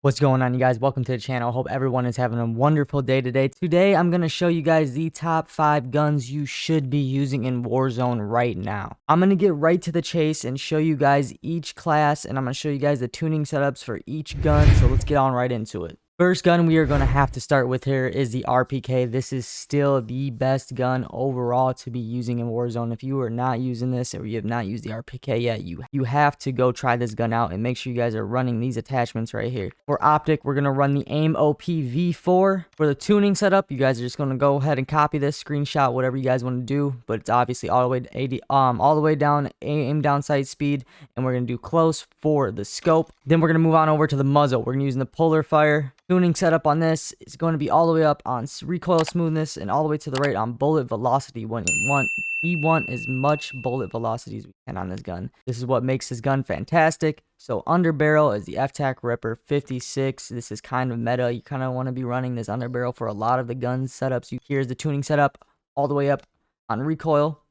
What's going on, you guys? Welcome to the channel. Hope everyone is having a wonderful day today. Today, I'm going to show you guys the top 5 guns you should be using in Warzone right now. I'm going to get right to the chase and show you guys each class, and I'm going to show you guys the tuning setups for each gun, so let's get on right into it. First gun we are going to have to start with here is the RPK. This is still the best gun overall to be using in Warzone. If you are not using this or you have not used the RPK yet, you have to go try this gun out and make sure you guys are running these attachments right here. For optic, we're going to run the AIM OP V4. For the tuning setup, you guys are just going to go ahead and copy this, screenshot, whatever you guys want to do, but it's obviously all the way to 80, all the way down, aim down sight speed, and we're going to do close for the scope. Then we're going to move on over to the muzzle. We're going to use the polar fire. Tuning setup on this is going to be all the way up on recoil smoothness and all the way to the right on bullet velocity. We want as much bullet velocity as we can on this gun. This is what makes this gun fantastic. So underbarrel is the FTAC Ripper 56. This is kind of meta. You kind of want to be running this underbarrel for a lot of the gun setups. Here's the tuning setup all the way up on recoil,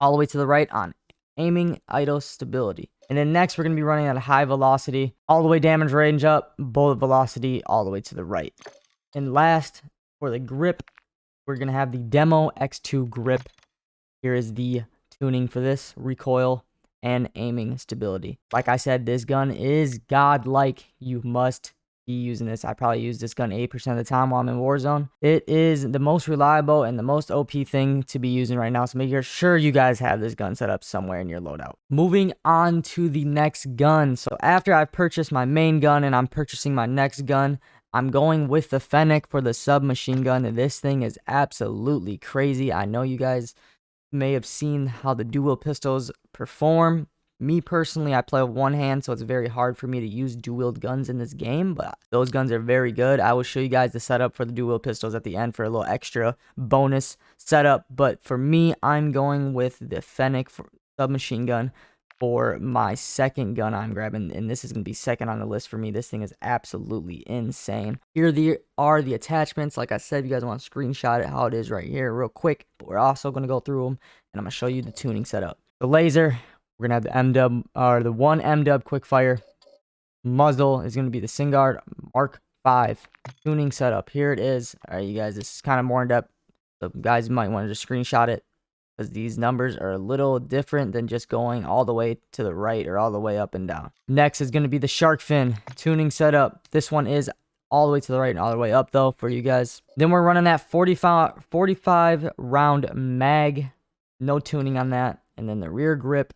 all the way to the right on aiming, idle, stability. And then next, we're going to be running at a high velocity, all the way damage range up, bullet velocity, all the way to the right. And last, for the grip, we're going to have the Demo X2 grip. Here is the tuning for this, recoil and aiming stability. Like I said, this gun is godlike. You must be using this. I probably use this gun 8% of the time while I'm in Warzone. It is the most reliable and the most OP thing to be using right now, so make sure you guys have this gun set up somewhere in your loadout. Moving on to the next gun. So after I've purchased my main gun and I'm purchasing my next gun, I'm going with the Fennec for the submachine gun. This thing is absolutely crazy. I know you guys may have seen how the dual pistols perform. Me personally, I play with one hand, so it's very hard for me to use dual-wield guns in this game, but those guns are very good. I will show you guys the setup for the dual-wield pistols at the end for a little extra bonus setup, but for me, I'm going with the Fennec submachine gun for my second gun I'm grabbing, and this is going to be second on the list for me. This thing is absolutely insane. Here are the attachments. Like I said, if you guys want to screenshot it how it is right here real quick, but we're also going to go through them, and I'm going to show you the tuning setup. The laser, we're going to have the M-Dub, or the one M-Dub quickfire. Muzzle is going to be the Singard Mark 5 tuning setup. Here it is. All right, you guys, this is kind of more in depth, so guys might want to just screenshot it, because these numbers are a little different than just going all the way to the right or all the way up and down. Next is going to be the shark fin tuning setup. This one is all the way to the right and all the way up, though, for you guys. Then we're running that 45 round mag. No tuning on that. And then the rear grip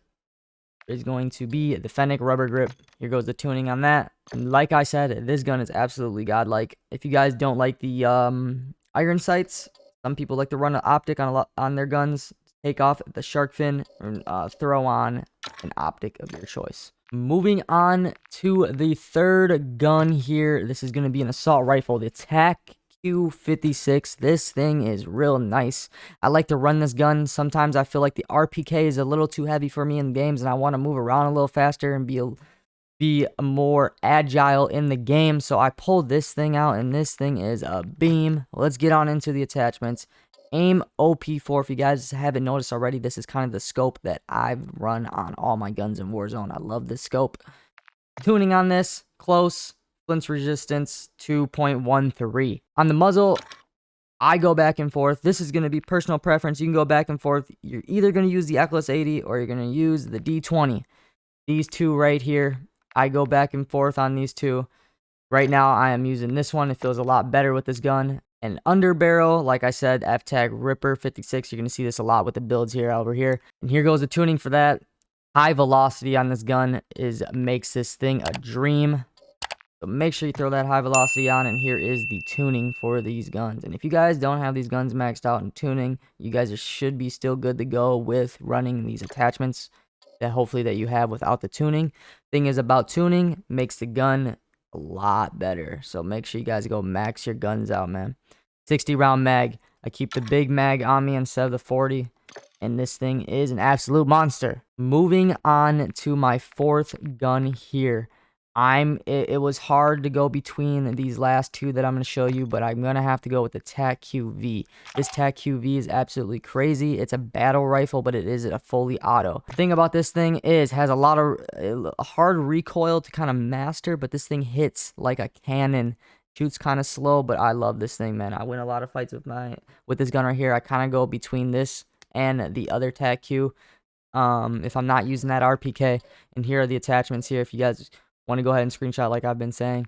is going to be the Fennec rubber grip. Here goes the tuning on that. And like I said, this gun is absolutely godlike. If you guys don't like the iron sights, some people like to run an optic on their guns. Take off the shark fin and throw on an optic of your choice. Moving on to the third gun here. This is going to be an assault rifle, the TAC Q56. This thing is real nice. I like to run this gun. Sometimes I feel like the RPK is a little too heavy for me in games, and I want to move around a little faster and be more agile in the game. So I pulled this thing out, and this thing is a beam. Let's get on into the attachments. AIM OP4. If you guys haven't noticed already, this is kind of the scope that I've run on all my guns in Warzone. I love this scope. Tuning on this, close, flinch resistance 2.13. On the muzzle, I go back and forth. This is going to be personal preference. You can go back and forth. You're either going to use the Eclipse 80 or you're going to use the D20. These two right here, I go back and forth on these two. Right now, I am using this one. It feels a lot better with this gun. And underbarrel, like I said, FTAC Ripper 56. You're going to see this a lot with the builds here over here. And here goes the tuning for that. High velocity on this gun makes this thing a dream. So make sure you throw that high velocity on, and here is the tuning for these guns. And if you guys don't have these guns maxed out in tuning, you guys should be still good to go with running these attachments that hopefully that you have without the tuning. Thing is about tuning, makes the gun a lot better. So make sure you guys go max your guns out, man. 60 round mag. I keep the big mag on me instead of the 40. And this thing is an absolute monster. Moving on to my fourth gun here. It was hard to go between these last two that I'm going to show you, but I'm going to have to go with the TAC QV. This TAC QV is absolutely crazy. It's a battle rifle, but it is a fully auto. The thing about this thing is has a lot of hard recoil to kind of master, but this thing hits like a cannon. Shoots kind of slow, but I love this thing, man. I win a lot of fights with this gun right here. I kind of go between this and the other TAC Q. If I'm not using that RPK, and here are the attachments here if you guys want to go ahead and screenshot like I've been saying.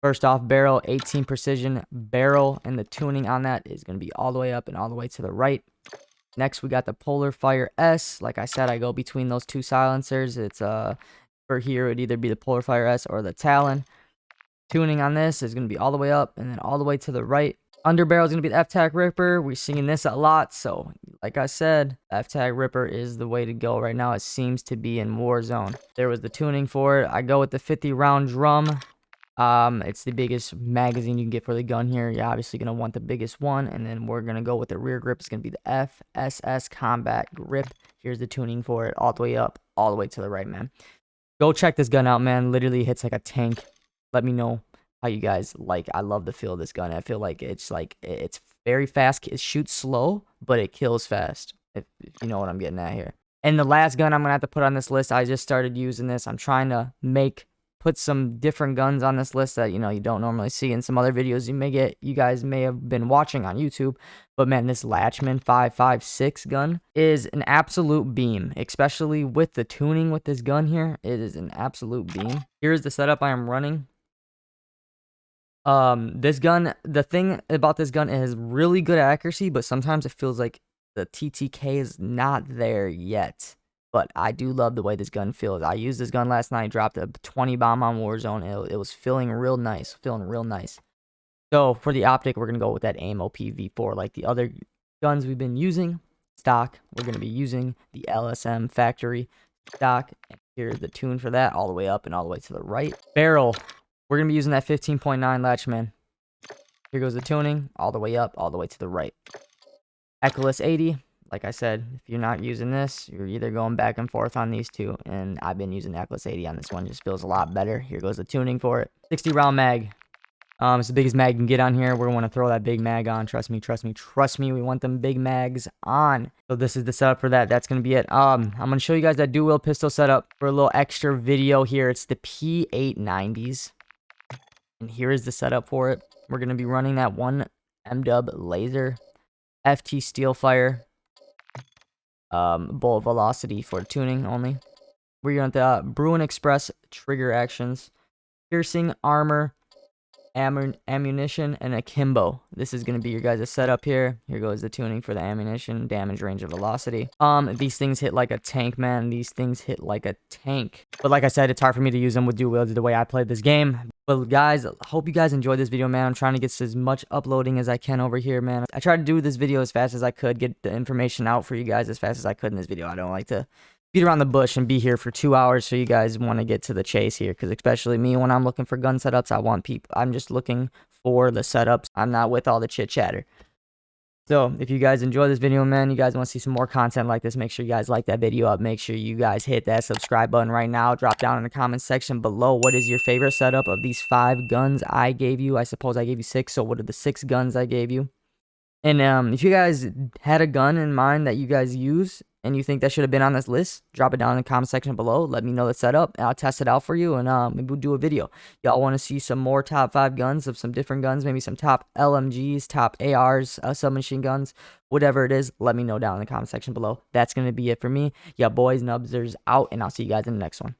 First off, barrel, 18 precision barrel, and the tuning on that is going to be all the way up and all the way to the right. Next, we got the Polar Fire S. Like I said, I go between those two silencers. It's for here it would either be the Polar Fire S or the Talon. Tuning on this is going to be all the way up and then all the way to the right. Underbarrel is going to be the F-Tac Ripper. We're seeing this a lot, so like I said, F-Tac Ripper is the way to go right now. It seems to be in Warzone. There was the tuning for it. I go with the 50-round drum. It's the biggest magazine you can get for the gun here. You're obviously going to want the biggest one, and then we're going to go with the rear grip. It's going to be the FSS Combat Grip. Here's the tuning for it, all the way up, all the way to the right, man. Go check this gun out, man. Literally hits like a tank. Let me know how you guys like. I love the feel of this gun. I feel like it's very fast. It shoots slow, but it kills fast, if you know what I'm getting at here. And the last gun I'm gonna have to put on this list, I just started using this. I'm trying to put some different guns on this list that you don't normally see in some other videos you guys may have been watching on YouTube. But man, this Latchman 5.56 gun is an absolute beam, especially with the tuning with this gun here. It is an absolute beam. Here's the setup I am running. This gun, the thing about this gun, it has really good accuracy, but sometimes it feels like the TTK is not there yet. But I do love the way this gun feels. I used this gun last night, dropped a 20 bomb on Warzone. It was feeling real nice, So for the optic, we're gonna go with that AIM PV4 like the other guns we've been using. Stock, we're gonna be using the LSM factory stock. And here's the tune for that, all the way up and all the way to the right. Barrel. We're going to be using that 15.9 Latchman. Here goes the tuning, all the way up, all the way to the right. Echoless 80, like I said, if you're not using this, you're either going back and forth on these two, and I've been using the Echoless 80 on this one. Just feels a lot better. Here goes the tuning for it. 60 round mag. It's the biggest mag you can get on here. We're going to throw that big mag on. Trust me. We want them big mags on. So this is the setup for that. That's going to be it. I'm going to show you guys that dual pistol setup for a little extra video here. It's the P890s. And here is the setup for it. We're going to be running that one MW laser, FT steel fire, bullet velocity for tuning only. We're going to the Bruin Express trigger actions, piercing armor, ammunition, and akimbo. This is going to be your guys' setup here. Here goes the tuning for the ammunition, damage, range, and velocity. These things hit like a tank, man. These things hit like a tank. But like I said, it's hard for me to use them with dual wields the way I played this game. But guys, hope you guys enjoyed this video, man. I'm trying to get as much uploading as I can over here, man. I tried to do this video as fast as I could, get the information out for you guys as fast as I could in this video. I don't like to beat around the bush and be here for 2 hours, so you guys want to get to the chase here, because especially me, when I'm looking for gun setups, I'm just looking for the setups. I'm not with all the chit chatter. So if you guys enjoy this video, man, you guys want to see some more content like this, make sure you guys like that video up. Make sure you guys hit that subscribe button right now. Drop down in the comment section below what is your favorite setup of these 5 guns I gave you. I suppose I gave you 6, so what are the 6 guns I gave you? And if you guys had a gun in mind that you guys use and you think that should have been on this list, drop it down in the comment section below. Let me know the setup, and I'll test it out for you, and maybe we'll do a video. Y'all want to see some more top 5 guns of some different guns, maybe some top LMGs, top ARs, submachine guns, whatever it is, let me know down in the comment section below. That's going to be it for me. Yeah, boys, Nubzr's out, and I'll see you guys in the next one.